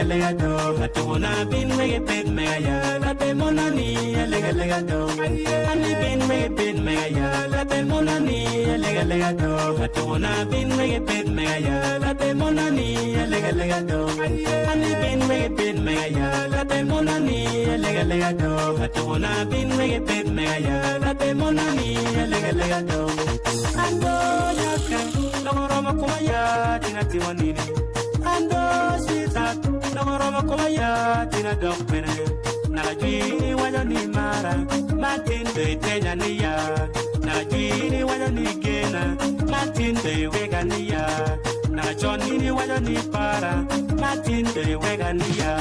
lega do hatuna bin we bin me ya la be monani lega do ani bin we bin me ya la be monani lega do hatuna bin we bin me ya la be monani lega do ani bin we bin me ya la be monani lega do hatuna bin we bin me ya la be monani lega do ando ya kan logoro ko ya dinati wanini ando sita logoro ko ya tina dokmene nalajui wajani mara matin de tenyania nalajui wajani gena matin de wegania nalajoni wajani para matin de wegania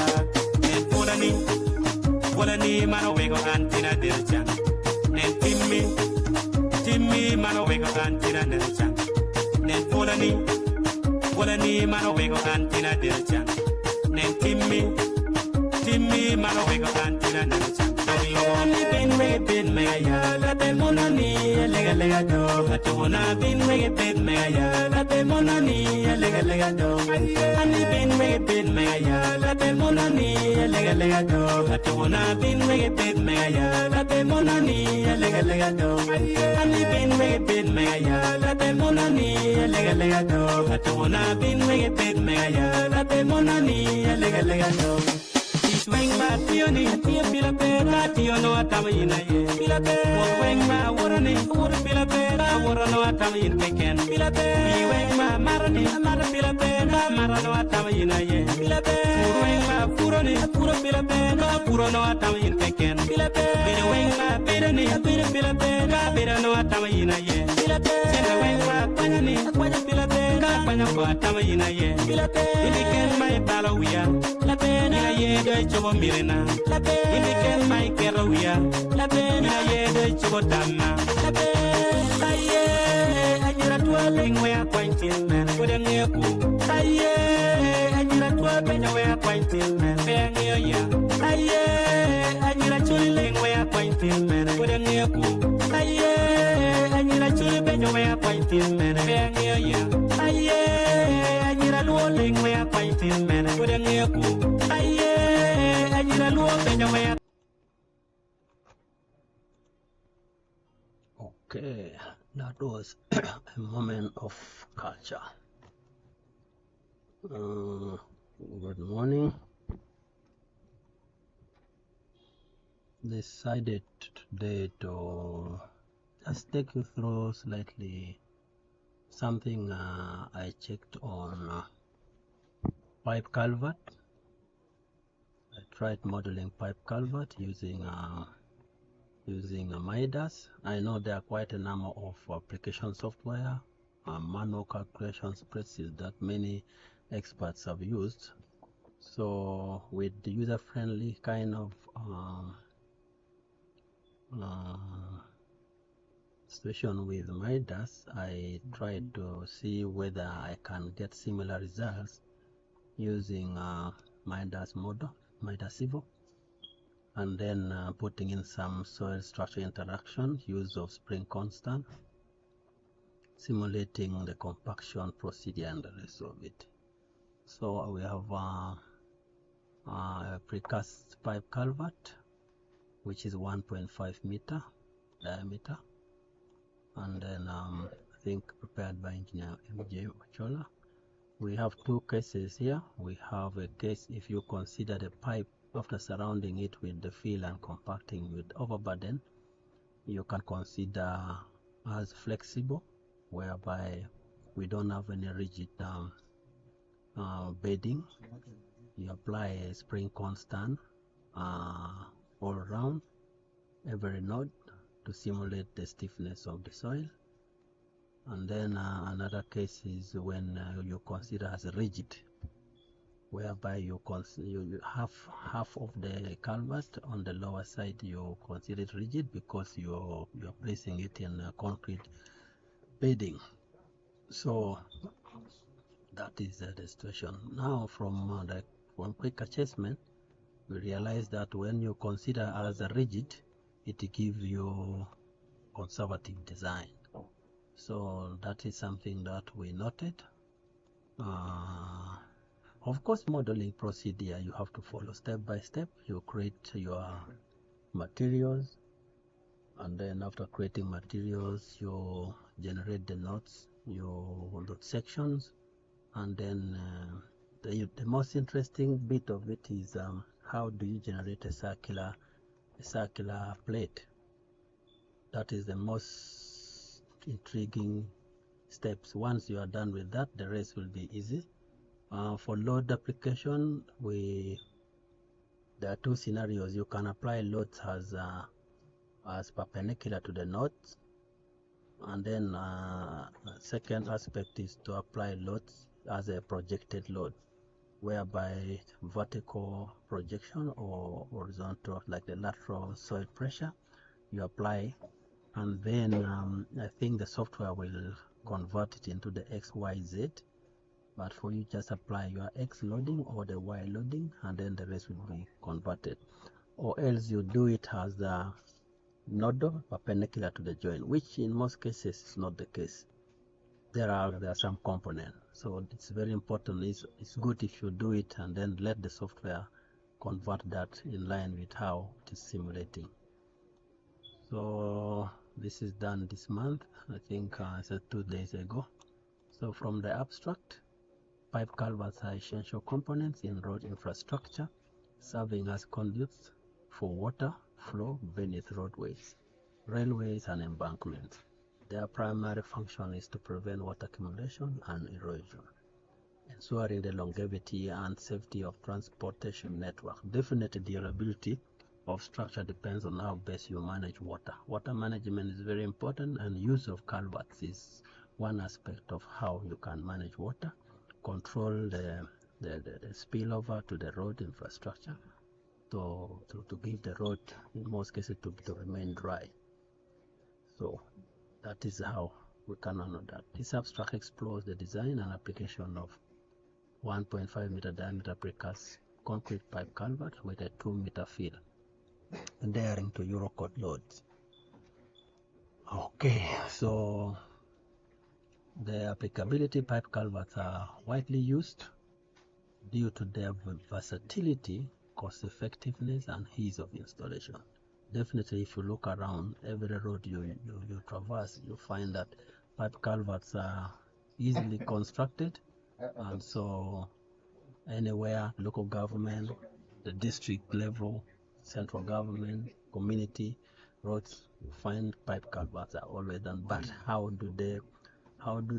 en polani mano wego antina dirchan en timmi mano wego antina dirchan en polani mano wego antina dirchan en timmi mano wego antina dirchan ani bin me ya la be monani lega do hatuna bin we bin me ya la be monani lega do ani bin me ya la be monani lega do hatuna bin we bin me ya la be monani lega do ani bin me ya la be monani lega do hatuna bin we bin me ya la be monani lega do Weng ma tioni tia pila pera tio no atamina ye pila pera weng ma worani wor pila pera worano atamin keken pila pera weng ma marani mar pila pera marano atamina ye pila pera weng ma puroni puro pila pera puro no atamin keken pila pera weng ma perani pila pera pera no atamina ye pila pera weng ma kwanyani kwanya pila pera kwanya ko atamina ye pila pera iken mai palawia la pena ye do chobo mirena la pena iken mai kerawia la pena ye do chobo tamma la pena ye anyira tua lengwe akwantil men kodenge ku aye anyira tua penya we akwantil men penge ya aye anyira chuli lengwe akwantil men kodenge ku aye anyira chuli penya we akwantil men penge ya aye anyira luo lengwe akwantil men kodenge ku aye anyira luo penya we. Okay, that was a moment of culture. Good morning. Decided today to just take you through slightly something I checked on pipe culvert. I tried modeling pipe culvert using Midas. I know there are quite a number of application software, manual calculation spreadsheets that many experts have used. So with the user-friendly kind of situation with Midas, I tried to see whether I can get similar results using Midas model, Midas Evo, and then putting in some soil structure interaction, use of spring constant, simulating the compaction procedure and the rest of it. So we have a precast pipe culvert, which is 1.5 meter diameter, and then I think prepared by engineer MJ Ochola. We have two cases here. We have a case if you consider the pipe after surrounding it with the fill and compacting with overburden, you can consider as flexible, whereby we don't have any rigid bedding. You apply a spring constant all around every node to simulate the stiffness of the soil. And then another case is when you consider as rigid, whereby you half of the culvert on the lower side you consider it rigid because you're placing it in concrete bedding. So that is the situation. Now from quick assessment, we realize that when you consider as a rigid, it gives you conservative design. So that is something that we noted. Of course, modeling procedure you have to follow step by step. You create your materials, and then after creating materials, you generate the nodes, your node sections, and then the most interesting bit of it is how do you generate a circular plate. That is the most intriguing steps. Once you are done with that, the rest will be easy. For load application, there are two scenarios. You can apply loads as perpendicular to the nodes, and then second aspect is to apply loads as a projected load, whereby vertical projection or horizontal, like the lateral soil pressure, you apply, and then I think the software will convert it into the XYZ. But for you, just apply your X loading or the Y loading, and then the rest will be converted. Or else you do it as the node perpendicular to the joint, which in most cases is not the case. There are some components, so it's very important. It's good if you do it and then let the software convert that in line with how it is simulating. So this is done this month, I think I said 2 days ago. So from the abstract, pipe culverts are essential components in road infrastructure, serving as conduits for water flow beneath roadways, railways, and embankments. Their primary function is to prevent water accumulation and erosion, ensuring the longevity and safety of transportation network. Definitely, durability of structure depends on how best you manage water. Water management is very important, and use of culverts is one aspect of how you can manage water, control the spillover to the road infrastructure, to give the road, in most cases, to remain dry. So that is how we can handle that. This abstract explores the design and application of 1.5 meter diameter precast concrete pipe culvert with a 2 meter fill, adhering to Eurocode loads. Okay, so the applicability, pipe culverts are widely used due to their versatility, cost effectiveness, and ease of installation. Definitely, if you look around every road you traverse, you find that pipe culverts are easily constructed, and so anywhere, local government, the district level, central government, community roads, you find pipe culverts are always done. But how do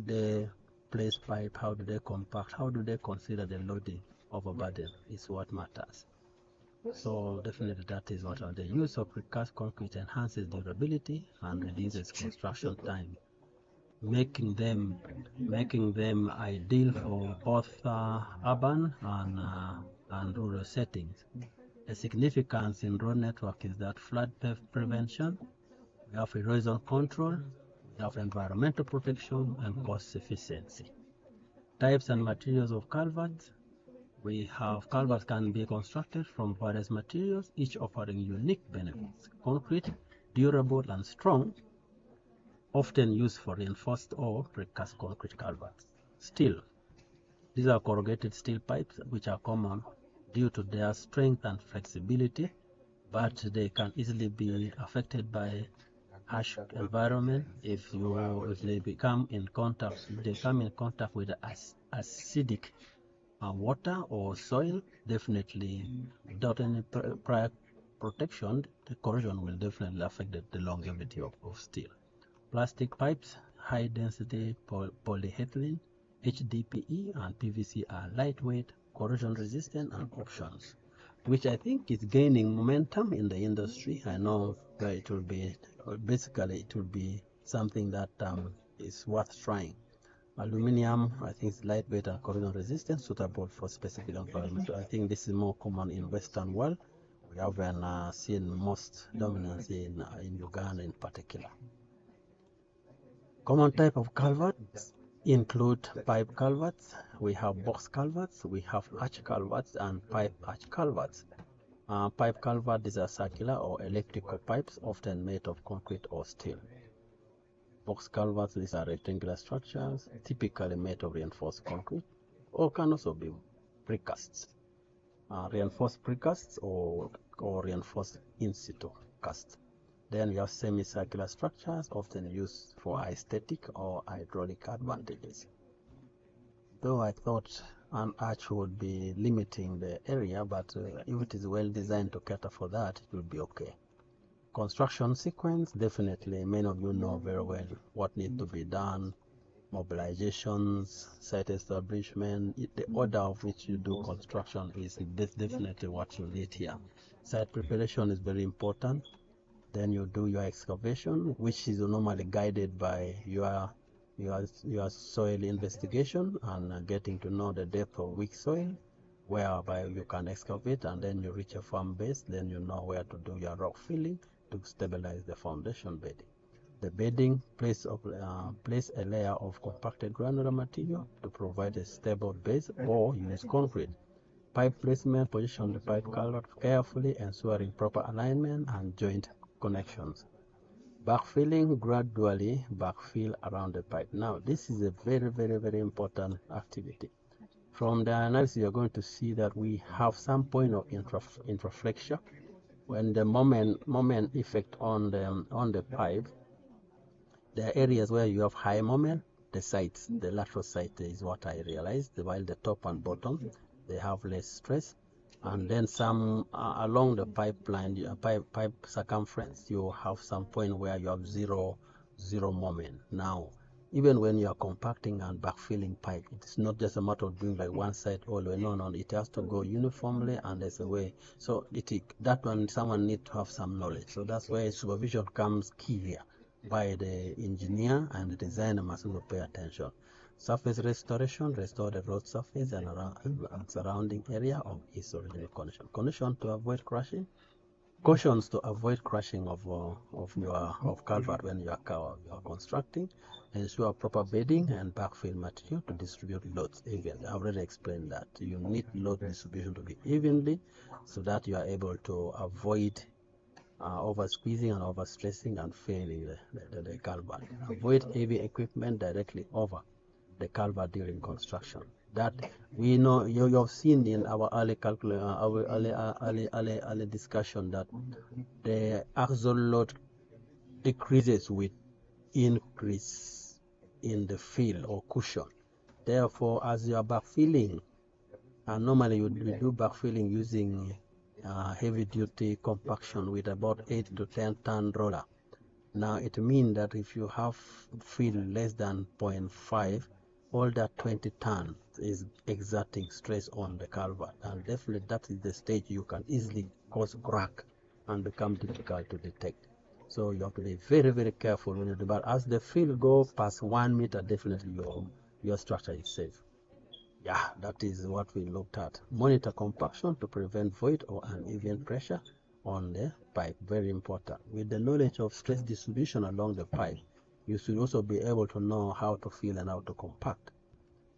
they place pipe? How do they compact? How do they consider the loading of a burden is what matters. So definitely that is what the use of precast concrete enhances durability and reduces construction time, making them ideal for both urban and rural settings. The significance in road network is that flood prevention, we have erosion control, we have environmental protection, and cost efficiency. Types and materials of culverts. We have culverts can be constructed from various materials, each offering unique benefits. Concrete, durable and strong, often used for reinforced or precast concrete culverts. Steel. These are corrugated steel pipes, which are common due to their strength and flexibility, but they can easily be affected by harsh environment if they come in contact with acidic water or soil. Definitely, without any prior protection, the corrosion will definitely affect the longevity of steel. Plastic pipes, high density polyethylene, HDPE, and PVC are lightweight, corrosion resistant, and options, which I think is gaining momentum in the industry. I know that it will be something that is worth trying. Aluminium, I think, is lightweight and corrosion resistant, suitable for specific environments. So I think this is more common in Western world. We haven't seen most dominance in Uganda in particular. Common type of culverts include pipe culverts, we have box culverts, we have arch culverts, and pipe arch culverts. Pipe culvert is a circular or elliptical pipes, often made of concrete or steel. Box culverts, these are rectangular structures, typically made of reinforced concrete, or can also be precasts, reinforced precasts or reinforced in situ cast. Then we have semicircular structures, often used for aesthetic or hydraulic advantages. Though I thought an arch would be limiting the area, but if it is well designed to cater for that, it will be okay. Construction sequence, definitely many of you know very well what needs to be done, mobilizations, site establishment. The order of which you do construction is definitely what you need here. Site preparation is very important. Then you do your excavation, which is normally guided by your soil investigation and getting to know the depth of weak soil, whereby you can excavate, and then you reach a firm base. Then you know where to do your rock filling to stabilize the foundation bedding. The bedding, place a layer of compacted granular material to provide a stable base, or use concrete. Pipe placement, position the pipe culvert carefully, ensuring proper alignment and joint connections. Backfilling, gradually backfill around the pipe. Now, this is a very, very, very important activity. From the analysis, you're going to see that we have some point of intraflexure. When the moment effect on the pipe, there are areas where you have high moment. The lateral side is what I realized, while the top and bottom, they have less stress. And then some along the pipeline, pipe circumference, you have some point where you have zero moment. Now, even when you are compacting and backfilling pipe, it's not just a matter of doing like one side all the way. No, it has to go uniformly, and there's a way. So that one, someone needs to have some knowledge. So that's where supervision comes key here. By the engineer and the designer must also pay attention. Surface restoration, restore the road surface and surrounding area of its original condition. Condition to avoid crushing. Cautions to avoid crushing of culvert when you are constructing. Ensure proper bedding and backfill material to distribute loads evenly. I already explained that. You need load distribution to be evenly so that you are able to avoid over squeezing and over stressing and failing the culvert. Avoid heavy equipment directly over the culvert during construction. That we know you have seen in our early discussion that the axle load decreases with increase in the fill or cushion. Therefore, as you are backfilling, and normally you do backfilling using heavy duty compaction with about 8 to 10 ton roller. Now it means that if you have fill less than 0.5, all that 20 ton is exerting stress on the culvert, and definitely that is the stage you can easily cause crack and become difficult to detect. So you have to be very, very careful when you do. But as the fill go past 1 meter, definitely your structure is safe. Yeah, that is what we looked at. Monitor compaction to prevent void or uneven pressure on the pipe. Very important. With the knowledge of stress distribution along the pipe, you should also be able to know how to fill and how to compact.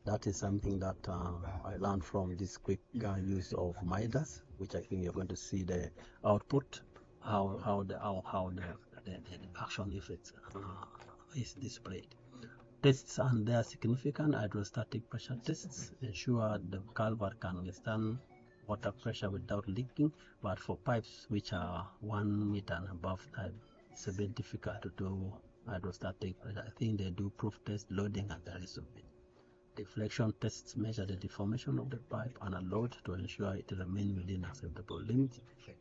That is something that I learned from this quick use of Midas, which I think you're going to see the output, how the action effects is displayed. Tests and their significant hydrostatic pressure tests ensure the culvert can withstand water pressure without leaking, but for pipes which are 1 meter and above that, it's a bit difficult to do hydrostatic pressure. I think they do proof test, loading, and the rest of it. Deflection tests measure the deformation of the pipe and a load to ensure it remains within acceptable limits.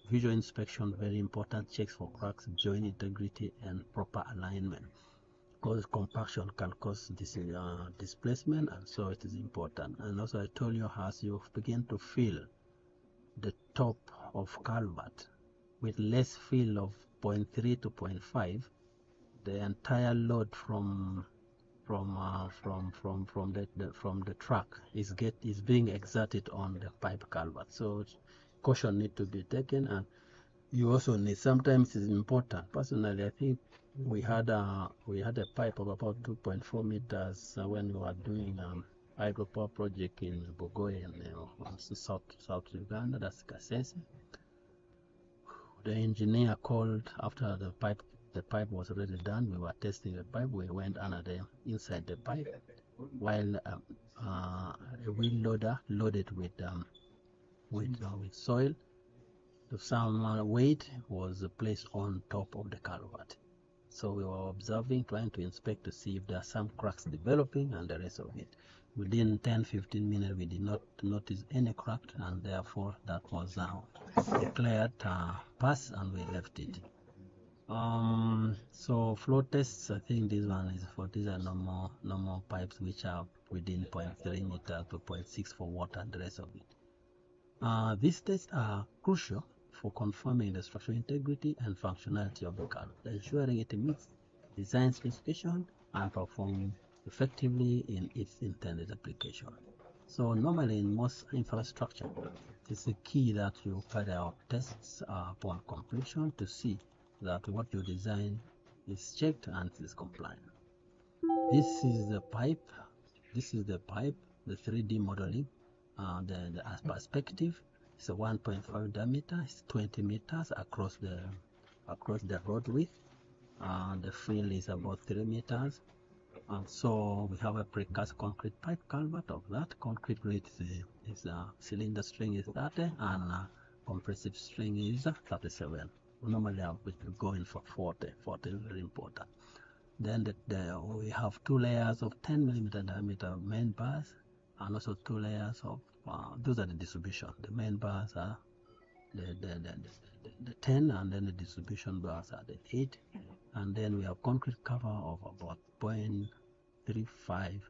Visual inspection, very important, checks for cracks, joint integrity, and proper alignment. Because compaction can cause displacement, and so it is important. And also I told you, as you begin to fill the top of culvert with less fill of 0.3 to 0.5, the entire load from the truck is being exerted on the pipe culvert. So caution need to be taken, and you also need, sometimes it's important. Personally, I think we had a pipe of about 2.4 meters when we were doing hydropower project in Bogoye in South Uganda, that's Kasese. The engineer called after the pipe was already done. We were testing the pipe. We went under inside the pipe. while a wheel loader loaded with soil to some weight was placed on top of the culvert. So we were observing, trying to inspect to see if there are some cracks developing and the rest of it. Within 10-15 minutes, we did not notice any crack, and therefore that was declared pass, and we left it. So flow tests, I think this one is for, these are normal pipes which are within 0.3 meter to 0.6 for water and the rest of it. These tests are crucial for confirming the structural integrity and functionality of the culvert, ensuring it meets design specification and performs effectively in its intended application. So normally in most infrastructure, it's a key that you carry out tests upon completion to see that what you design is checked and is compliant. This is the pipe. This is the pipe, the 3D modeling, the perspective. It's a 1.5 diameter. It's 20 meters across the road width. The fill is about 3 meters. And so we have a precast concrete pipe culvert of that. Concrete width is cylinder string is 30 and compressive string is 37. Normally we go in for 40. 40 is very important. Then we have 2 layers of 10 millimeter diameter main bars, and also 2 layers of those are the distribution. The main bars are the 10, and then the distribution bars are the 8, and then we have concrete cover of about 0.35.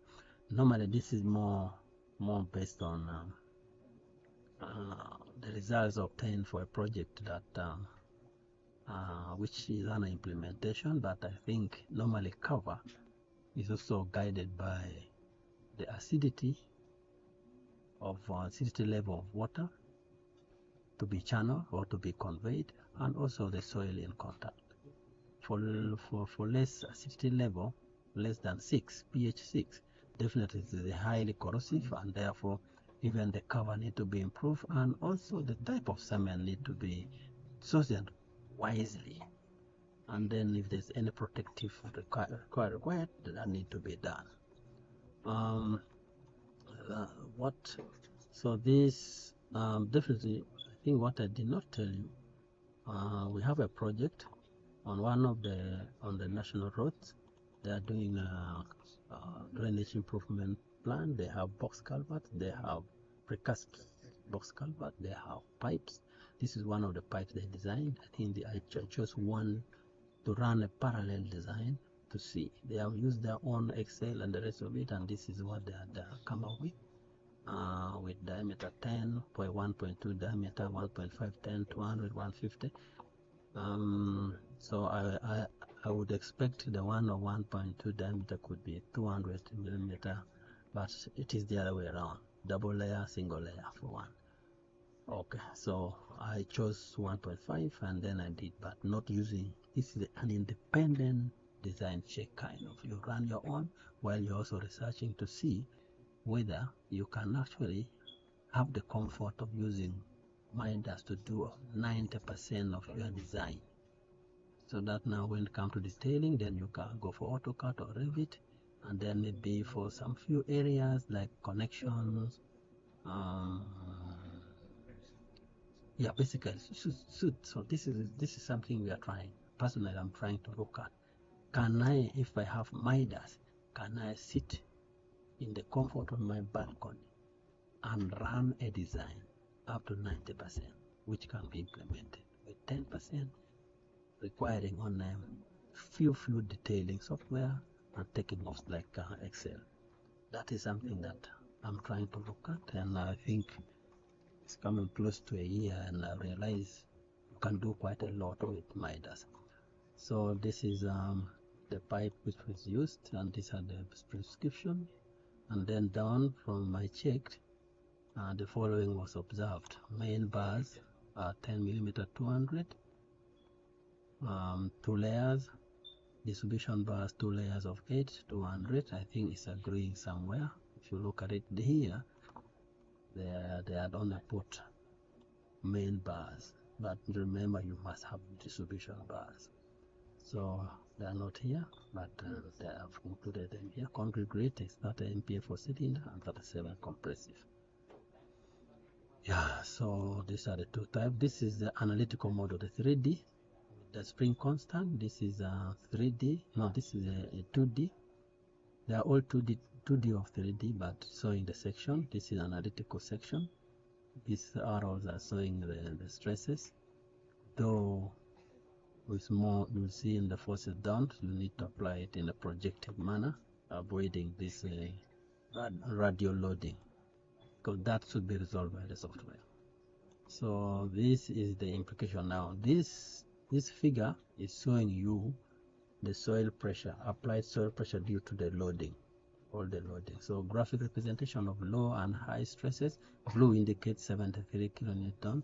Normally this is more based on the results obtained for a project that which is under implementation, but I think normally cover is also guided by the acidity level of water to be channeled or to be conveyed, and also the soil in contact. For less acidity level, less than 6, pH 6, definitely it is highly corrosive, and therefore even the cover need to be improved, and also the type of cement need to be chosen wisely. And then if there's any protective required, that need to be done. So this definitely, I think what I did not tell you, we have a project on one of on the national roads. They are doing a drainage improvement plan. They have box culvert, they have precast box culvert, they have pipes. This is one of the pipes they designed. I think I chose one to run a parallel design to see. They have used their own Excel and the rest of it, and this is what they had come up with diameter 10, 1.2 diameter, 1.5, 10, 200, 150. So I would expect the one of 1.2 diameter could be 200 millimeter, but it is the other way around. Double layer, single layer for one. Okay, so I chose 1.5 and then I did, but not using, this is an independent design check kind of. You run your own while you're also researching to see whether you can actually have the comfort of using Midas to do 90% of your design. So that now when it comes to detailing, then you can go for AutoCAD or Revit, and then maybe for some few areas like connections, yeah, basically suit. So this is something we are trying. Personally, I'm trying to look at. Can I, if I have Midas, can I sit in the comfort of my balcony and run a design up to 90%, which can be implemented with 10% requiring on a few detailing software and taking off like Excel. That is something that I'm trying to look at, and I think it's coming close to a year, and I realize you can do quite a lot with Midas. So this is the pipe which was used, and these are the prescription. And then down from my checked, the following was observed. Main bars are 10 millimeter 200, 2 layers. Distribution bars 2 layers of 8, 200. I think it's agreeing somewhere. If you look at it here, they had only put main bars, but remember you must have distribution bars. So They are not here, but they have included them here. Concrete grit is 30 MPa for cylinder and 37 compressive. Yeah, so these are the two types. This is the analytical model, the 3D, the spring constant. This is a 3D. No, this is a 2D. They are all 2D of 3D, but showing the section. This is analytical section. These arrows are showing the stresses. Though with more, you'll see in the forces down, you need to apply it in a projective manner, avoiding this radial loading, because that should be resolved by the software. So this is the implication now. This figure is showing you the soil pressure, applied soil pressure due to the loading, all the loading. So graphic representation of low and high stresses. Blue indicates 73 kilonewton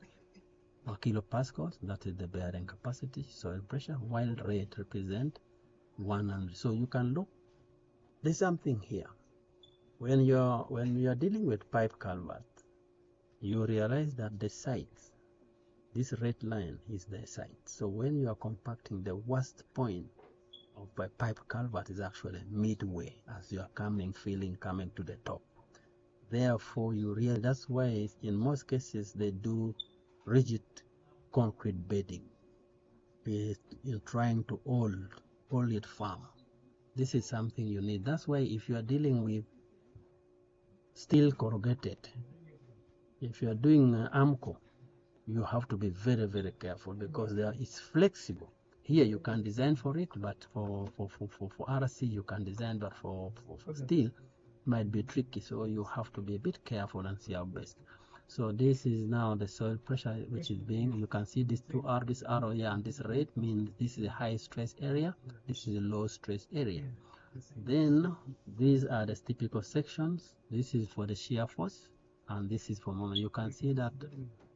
or kilopascals, that is the bearing capacity, soil pressure, while red represent 100. So you can look, there's something here. When you are dealing with pipe culvert, you realize that the sites, this red line is the site. So when you are compacting, the worst point of a pipe culvert is actually midway as you are coming to the top. Therefore, you realize that's why in most cases they do rigid concrete bedding. You're trying to hold it firm. This is something you need. That's why if you are dealing with steel corrugated, if you are doing AMCO, you have to be very, very careful, because it's flexible. Here you can design for it, but for RC you can design, but for steel it might be tricky. So you have to be a bit careful and see how best. So this is now the soil pressure, which is being, you can see these two are, this arrow here and this red means this is a high stress area, this is a low stress area. Then these are the typical sections. This is for the shear force, and this is for moment. You can see that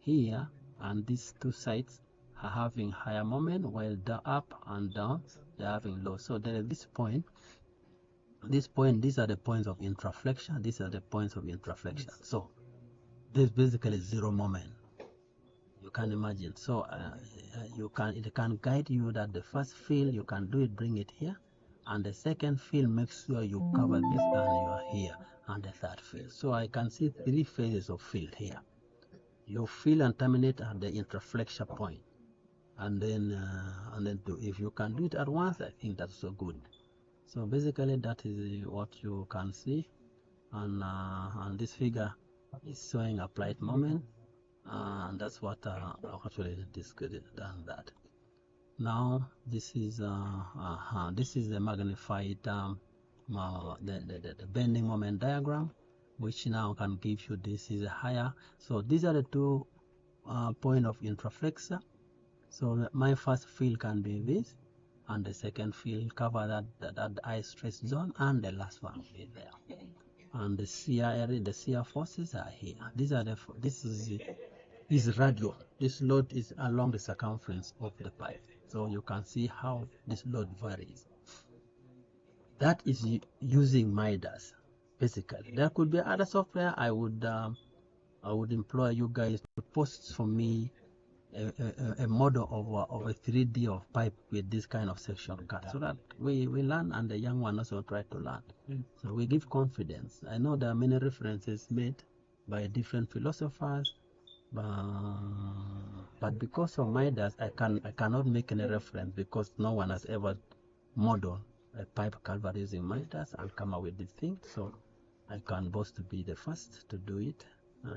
here and these two sides are having higher moment, while the up and down they're having low. So there is this point, these are the points of intraflexion, these are the points of intraflexion. So this basically zero moment, you can imagine. So it can guide you that the first fill you can do it, bring it here, and the second fill make sure you cover this and you are here, and the third fill. So I can see 3 phases of fill here. You fill and terminate at the intraflexure point, and then if you can do it at once, I think that's so good. So basically that is what you can see, and this figure is showing applied moment, and that's what actually done that. Now this is the magnified the bending moment diagram, which now can give you, this is a higher. So these are the two point of intraflexure. So my first field can be this, and the second field cover that high stress zone, and the last one will be there. And the shear area, the shear forces are here. This is radial. This load is along the circumference of the pipe. So you can see how this load varies. That is using Midas, basically. There could be other software. I would employ you guys to post for me a model of a 3D of pipe with this kind of section cut, so that we learn, and the young one also try to learn. So we give confidence. I know there are many references made by different philosophers, but because of Midas, I cannot make any reference, because no one has ever modeled a pipe culvert using Midas and come up with this thing. So I can boast to be the first to do it.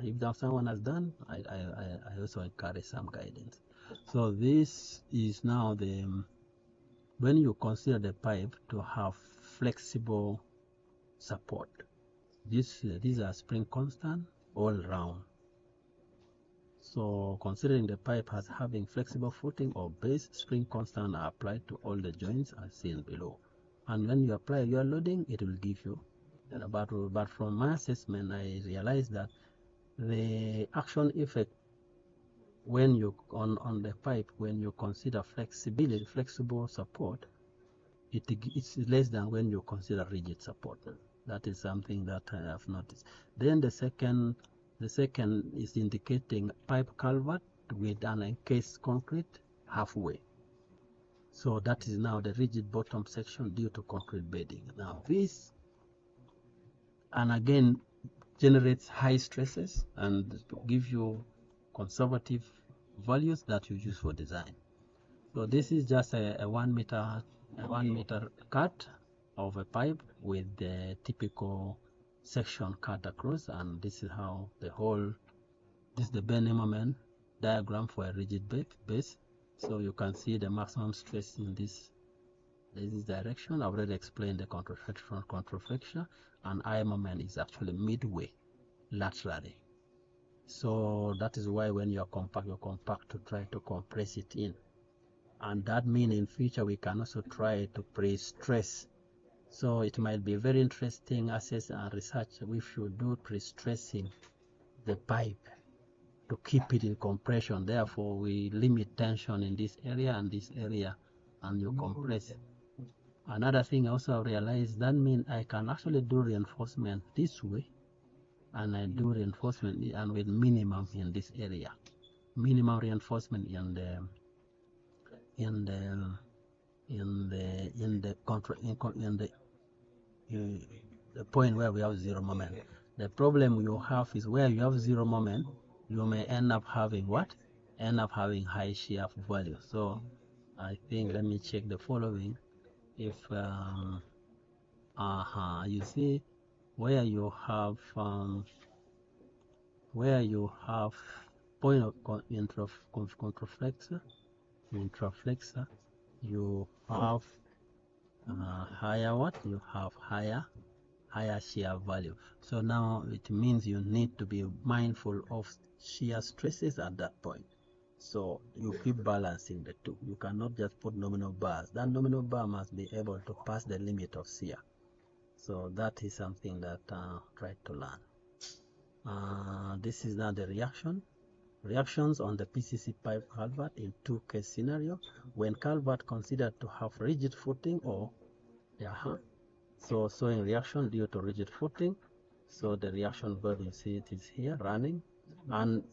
If someone has done, I also encourage some guidance. So this is now when you consider the pipe to have flexible support. These are spring constant all round. So considering the pipe as having flexible footing or base, spring constant are applied to all the joints as seen below. And when you apply your loading, it will give you. But from my assessment, I realized that the action effect when you on the pipe, when you consider flexible support, it's less than when you consider rigid support. That is something that I have noticed. Then the second is indicating pipe culvert with an encased concrete halfway. So that is now the rigid bottom section due to concrete bedding. Now this, and again, generates high stresses and give you conservative values that you use for design. So this is just a 1 meter cut of a pipe with the typical section cut across, and this is how the whole, this is the bending moment diagram for a rigid base. So you can see the maximum stress in this direction. I've already explained the contraflexion, and eye moment is actually midway laterally. So that is why when you compact to try to compress it in. And that means in future we can also try to pre-stress. So it might be very interesting assess and research if you do pre-stressing the pipe to keep it in compression. Therefore we limit tension in this area and this area, and you compress. Another thing also I realized, that means I can actually do reinforcement this way, and I do reinforcement and with minimum in this area, minimum reinforcement in the point where we have zero moment. The problem you have is where you have zero moment, you may end up having what? End up having high shear value. So I think, let me check the following. If you see where you have point of intraflexor, you have higher what? You have higher shear value. So now it means you need to be mindful of shear stresses at that point. So you keep balancing the two. You cannot just put nominal bars. That nominal bar must be able to pass the limit of shear. So that is something that try to learn. This is now the reactions on the PCC pipe culvert in two case scenario. When culvert considered to have rigid footing or so showing reaction due to rigid footing. So the reaction verb, you see it is here running, and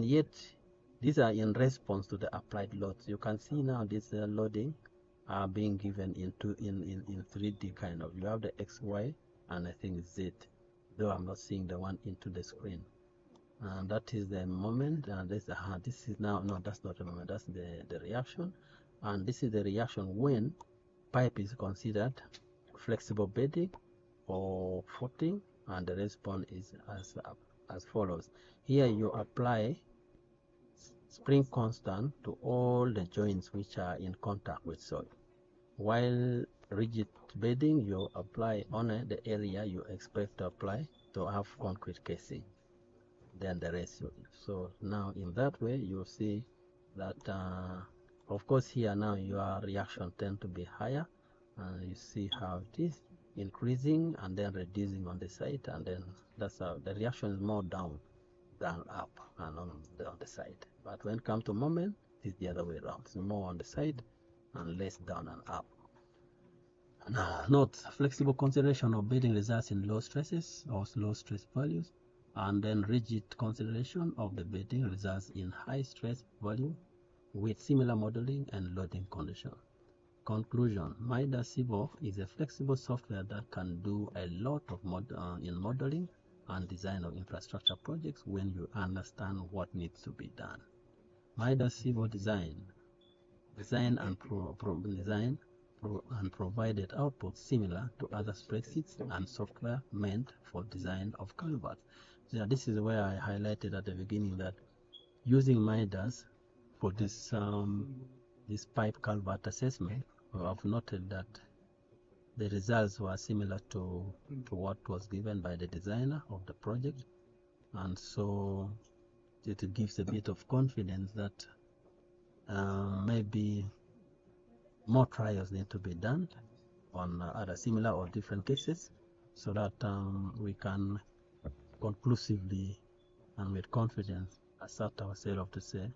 yet these are in response to the applied loads. You can see now this loading are being given in 3D kind of. You have the X, Y, and I think Z, though I'm not seeing the one into the screen. And that is the moment, and this is now, no, that's not the moment, that's the reaction. And this is the reaction when pipe is considered flexible bedding or footing, and the response is as follows. Here you apply spring constant to all the joints which are in contact with soil, while rigid bedding you apply only the area you expect to apply to have concrete casing, then the rest. So now in that way you see that of course here now your reaction tend to be higher, and you see how it is increasing and then reducing on the side, and then that's how the reaction is more down than up and on the side. But when it comes to moment, it's the other way around. It's more on the side and less down and up. Now, note, flexible consideration of bedding results in low stresses or low stress values, and then rigid consideration of the bedding results in high stress value with similar modeling and loading condition. Conclusion: Midas is a flexible software that can do a lot of in modeling and design of infrastructure projects when you understand what needs to be done. Midas design and provided outputs similar to other spreadsheets and software meant for design of culverts. So this is where I highlighted at the beginning that using Midas for this pipe culvert assessment, I've noted that the results were similar to what was given by the designer of the project, and so it gives a bit of confidence that maybe more trials need to be done on other similar or different cases, so that we can conclusively and with confidence assert ourselves to say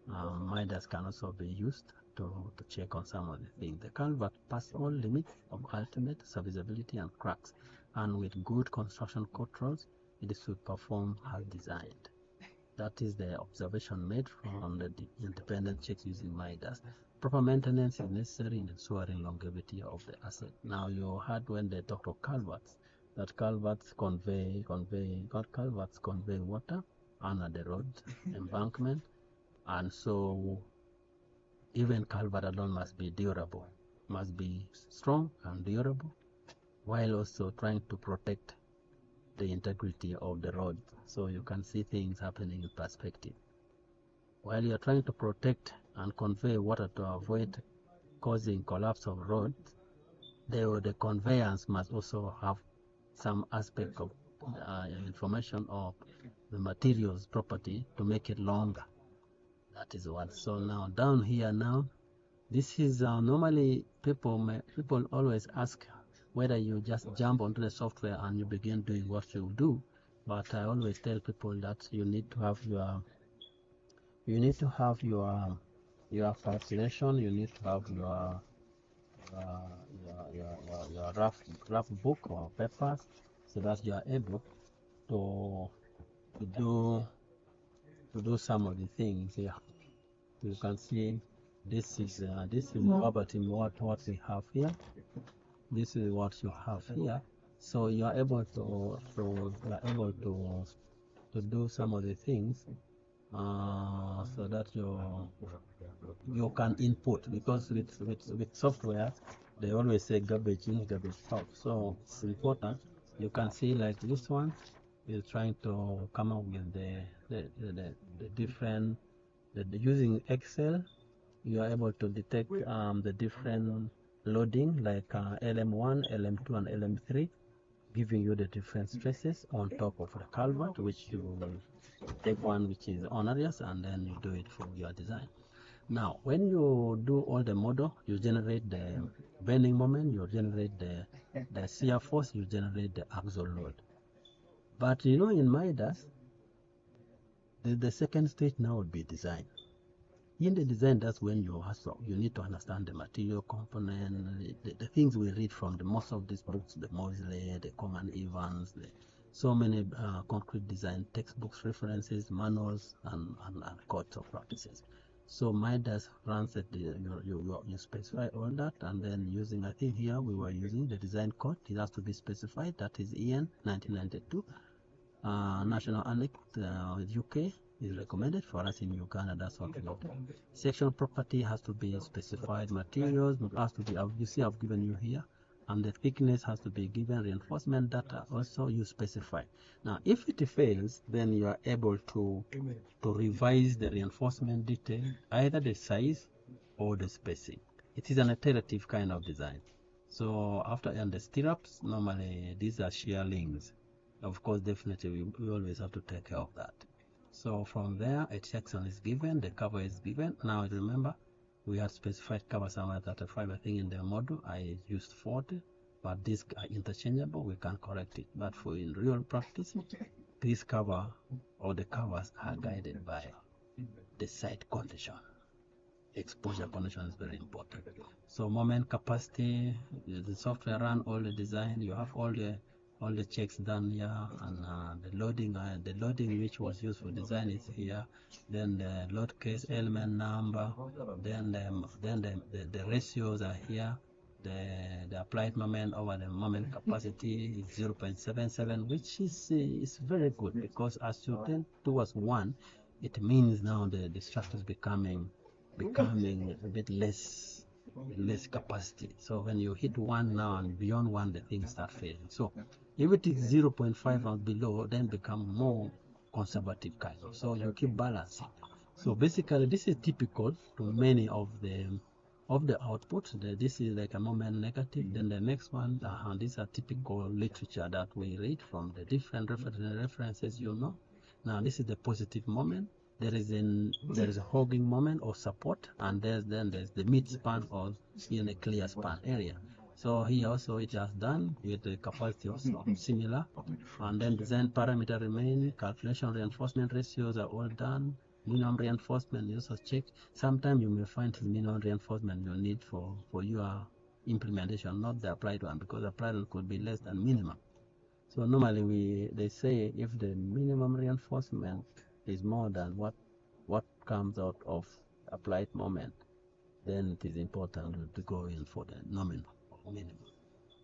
Midas can also be used to check on some of the things. The culvert pass all limits of ultimate serviceability and cracks, and with good construction controls, it should perform as designed. That is the observation made from the independent checks using Midas. Proper maintenance is necessary in ensuring longevity of the asset. Now you heard when they talked of culverts, that culverts convey water under the road embankment, and so even culvert alone must be durable, must be strong and durable, while also trying to protect the integrity of the road, so you can see things happening in perspective. While you're trying to protect and convey water to avoid causing collapse of roads, the conveyance must also have some aspect of information of the materials property to make it longer. That is what. So now down here now, this is normally people always ask whether you just jump onto the software and you begin doing what you do. But I always tell people that you need to have your calculation, you need to have your rough book or papers, so that you are able to do some of the things here. You can see this is verbatim what we have here. This is what you have here. So you are able to do some of the things so that you can input, because with software they always say garbage in, garbage out. So it's important. You can see like this one is trying to come up with the different using Excel. You are able to detect the different loading like LM1, LM2 and LM3, giving you the different stresses on top of the culvert, which you will take one which is onerous and then you do it for your design. Now when you do all the model, you generate the bending moment, you generate the shear force, you generate the axial load. But you know, in Midas, the second stage now would be design. In the design, that's when you need to understand the material component, the things we read from most of these books, the Mosley, the Coleman Evans, so many concrete design textbooks, references, manuals, and codes of practices. So Midas runs it. You specify all that, and then using, I think here we were using the design code. It has to be specified. That is EN 1992. National Analytical UK is recommended. For us in Uganda, that's what we do. Section property has to be specified. Materials has to be, you see I've given you here, and the thickness has to be given. Reinforcement data also you specify. Now if it fails, then you are able to revise the reinforcement detail, either the size or the spacing. It is an iterative kind of design. So after, and the stirrups, normally these are shear links. Of course, definitely we always have to take care of that. So from there, a section is given, the cover is given. Now remember, we had specified cover somewhere 35. I think in the model I used 40, but these are interchangeable. We can correct it. But for in real practice, this cover or the covers are guided by the site condition. Exposure condition is very important. So moment capacity, the software run all the design. You have all the checks done here, and the loading which was used for design is here. Then the load case element number, then the ratios are here. The applied moment over the moment capacity is 0.77, which is very good, because as you tend towards 1, it means now the structure is becoming a bit less capacity. So when you hit 1 now and beyond 1, the things start failing. So if it is 0.5 and below, then become more conservative kind of. So you keep balancing. So basically, this is typical to many of the outputs. This is like a moment negative. Then the next one, these are typical literature that we read from the different references. You know. Now this is the positive moment. There is a hogging moment or support, and there's the mid span or in a clear span area. So here also it has done with the capacity also similar, and then design parameter remain, calculation reinforcement ratios are all done. Minimum reinforcement you also check. Sometimes you may find the minimum reinforcement you need for your implementation, not the applied one, because the applied one could be less than minimum. So normally they say if the minimum reinforcement is more than what comes out of applied moment, then it is important to go in for the nominal or minimum.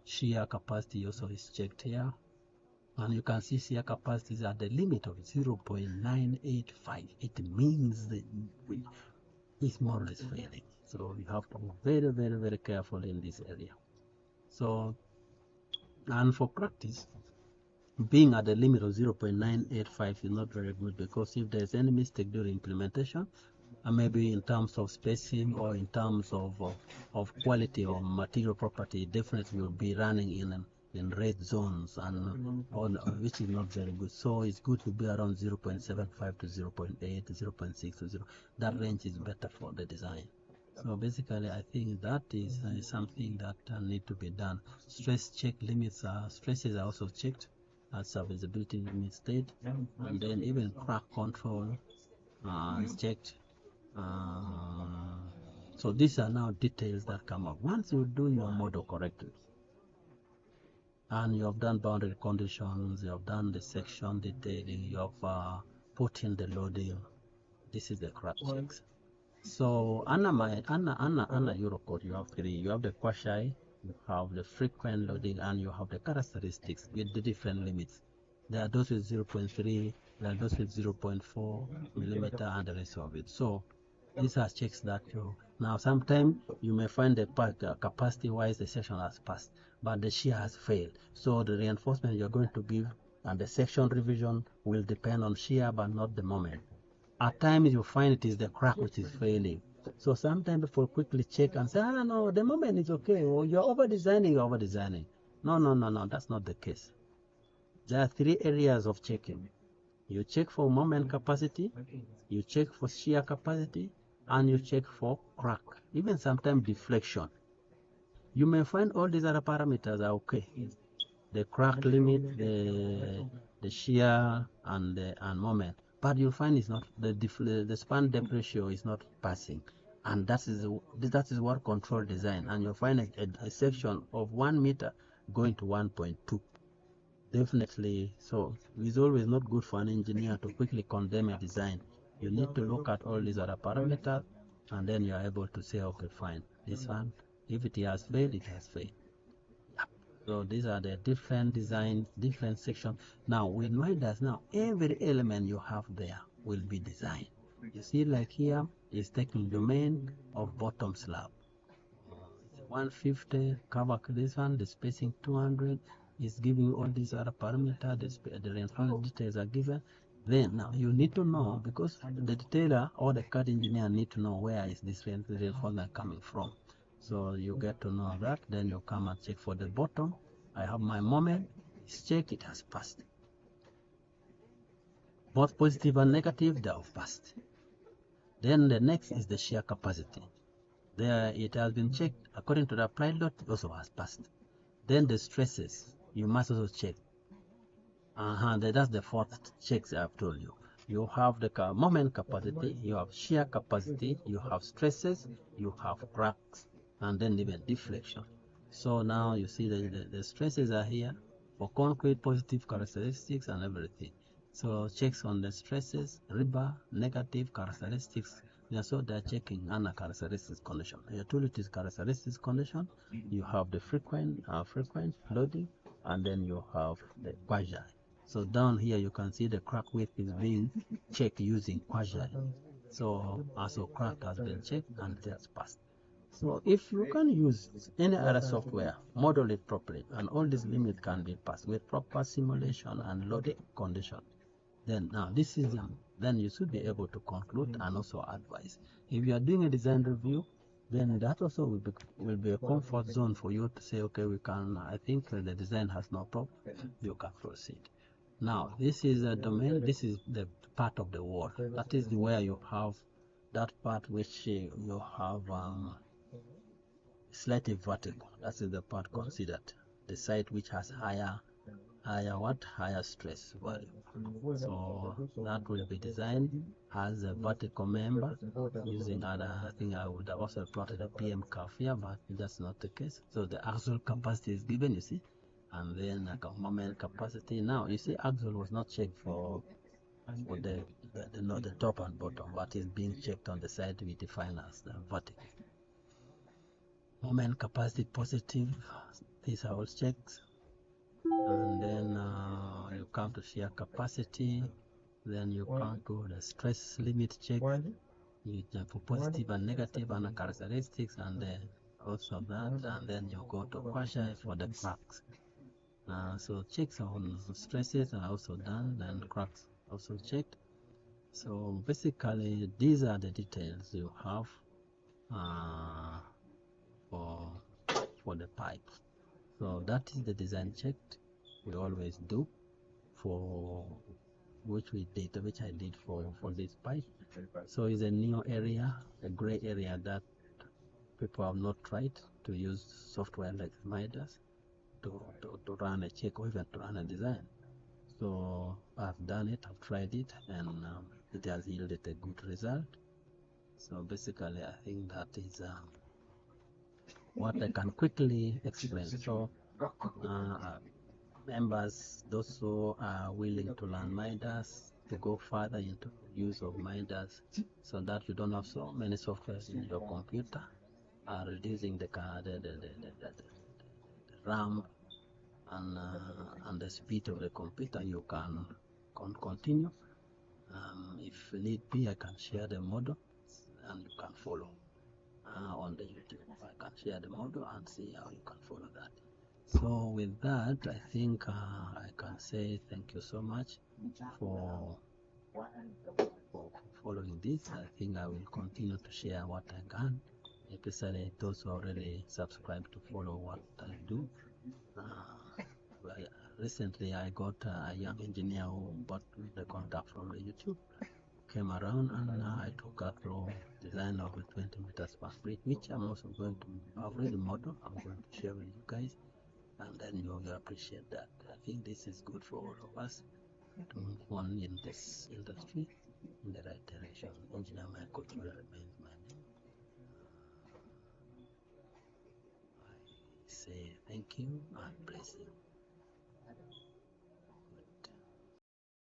Shear capacity also is checked here, and you can see shear capacity is at the limit of 0.985. It means that it's more or less failing. So you have to be very, very, very careful in this area. So, and for practice, being at the limit of 0.985 is not very good, because if there's any mistake during implementation, and maybe in terms of spacing or in terms of quality or material property, definitely will be running in red zones, and which is not very good. So it's good to be around 0.75 to 0.8 to 0.6 to 0. That range is better for the design. So basically, I think that is something that need to be done. Stress check limits, stresses are also checked at serviceability limit state, and then even crack control is checked. So these are now details that come up. Once you do your model correctly, and you have done boundary conditions, you have done the section detailing, you have put in the loading, this is the crack checks. So Anna Eurocode, you have three. You have the quasi, you have the frequent loading, and you have the characteristics with the different limits. There are those with 0.3, there are those with 0.4 millimeter, and the rest of it. So these are checks that you, now sometimes you may find the capacity wise the section has passed, but the shear has failed. So the reinforcement you're going to give and the section revision will depend on shear, but not the moment. At times you find it is the crack which is failing. So sometimes people quickly check and say, no, the moment is okay. Well, you're over designing. No, that's not the case. There are three areas of checking. You check for moment capacity, you check for shear capacity, and you check for crack, even sometimes deflection. You may find all these other parameters are okay. The crack limit, the shear, and moment. But you'll find it's not, the span depth ratio is not passing. And that is what control design. And you'll find a section of 1 meter going to 1.2. Definitely. So it's always not good for an engineer to quickly condemn a design. You need to look at all these other parameters, and then you are able to say, okay, fine, this one, if it has failed, it has failed. So these are the different designs, different sections. Now with Midas, now every element you have there will be designed. You see, like here is taking domain of bottom slab. 150 cover this one, the spacing 200 is giving all these other parameters, the reinforcement details are given. Then now you need to know, because the detailer or the CAD engineer need to know where is this reinforcement coming from. So you get to know that, then you come and check for the bottom. I have my moment, it's checked, it has passed. Both positive and negative, they have passed. Then the next is the shear capacity. There it has been checked according to the applied load, it also has passed. Then the stresses, you must also check. That's the fourth checks I've told you. You have the moment capacity, you have shear capacity, you have stresses, you have cracks, and then even deflection. So now you see the stresses are here for concrete, positive characteristics and everything. So checks on the stresses, rebar, negative characteristics. So they're checking under characteristics condition. Utilities characteristics condition, you have the frequent loading, and then you have the quasi. So down here you can see the crack width is being checked using quasi. So also crack has been checked and it has passed. So if you can use any other software, model it properly, and all these limits can be passed with proper simulation and loading condition, then now this is then you should be able to conclude and also advise. If you are doing a design review, then that also will be a comfort zone for you to say, okay, we can, I think the design has no problem, you can proceed. Now this is a domain, this is the part of the wall, that is where you have that part which you have slightly vertical, that is the part considered, the site which has higher stress value. So that will be designed as a vertical member using other, I think I would have also plotted a PM curve here, but that's not the case. So the axial capacity is given, you see, and then like a moment capacity. Now you see axial was not checked for the the top and bottom. What is being checked on the side we define as the vertical. Moment capacity positive, these are all checks. And then you come to shear capacity, then you come to the stress limit check, you jump for positive and negative and characteristics, and then also that, and then you go to pressure for the cracks. So checks on stresses are also done, and cracks also checked. So basically these are the details you have for the pipe. So that is the design check we always do, for which I did for this pipe. So it's a new area, a gray area that people have not tried to use software like Midas to run a check or even to run a design. So I've done it, I've tried it, and it has yielded a good result. So basically I think that is what I can quickly explain. So members, those who are willing to learn Midas, to go further into use of Midas, so that you don't have so many softwares in your computer, reducing the RAM and the speed of the computer, you can continue. If need be, I can share the model and you can follow on the YouTube. I can share the model and see how you can follow that. So with that, I think I can say thank you so much for following this. I think I will continue to share what I can, especially those who already subscribe to follow what I do. Recently I got a young engineer who bought the contact from the YouTube, came around, and I took her through design of a 20 meters span bridge, which I'm also going to, I've already model, I'm going to share with you guys, and then you will appreciate that. I think this is good for all of us to move on in this industry in the right direction. Engineer Michael remains my name. I say thank you and bless you.